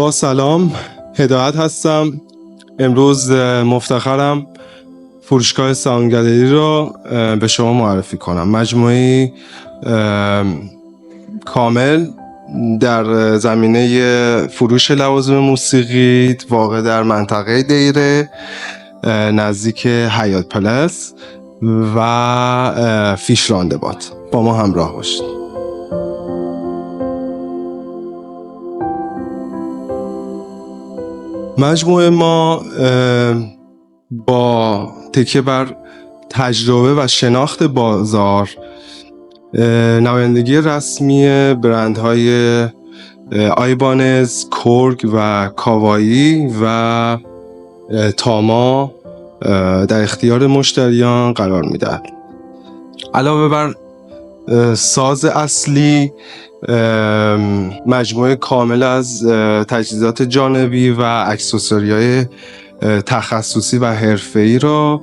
با سلام، هدایت هستم. امروز مفتخرم فروشگاه ساوند گالری رو به شما معرفی کنم. مجموعی کامل در زمینه فروش لوازم موسیقی واقع در منطقه دیره نزدیک حیات پلاس و فیش راندبات. با ما همراه باشید. مجموعه ما با تکیه بر تجربه و شناخت بازار نمایندگی رسمی برندهای آیبانز، کورگ و کاوایی و تاما در اختیار مشتریان قرار میدهد. علاوه بر ساز اصلی، مجموعه کامل از تجهیزات جانبی و اکسسوری‌های تخصصی و حرفه‌ای را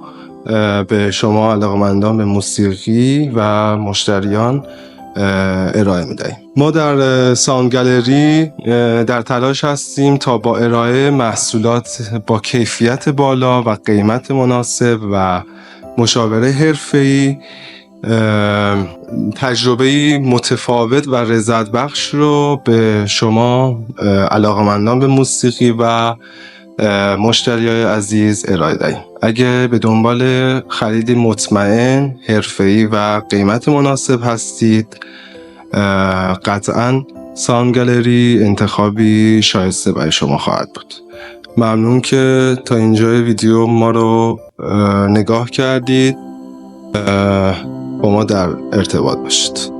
به شما علاقه‌مندان به موسیقی و مشتریان ارائه می‌دهیم. ما در ساوند گالری در تلاش هستیم تا با ارائه محصولات با کیفیت بالا و قیمت مناسب و مشاوره حرفه‌ای تجربه‌ای متفاوت و رضایت بخش رو به شما علاقه‌مندان به موسیقی و مشتریای عزیز ارائه دهیم. اگه به دنبال خرید مطمئن، حرفه‌ای و قیمت مناسب هستید، قطعاً ساوند گالری انتخابی شایسته برای شما خواهد بود. ممنون که تا اینجای ویدیو ما رو نگاه کردید. با ما در ارتباط باشید.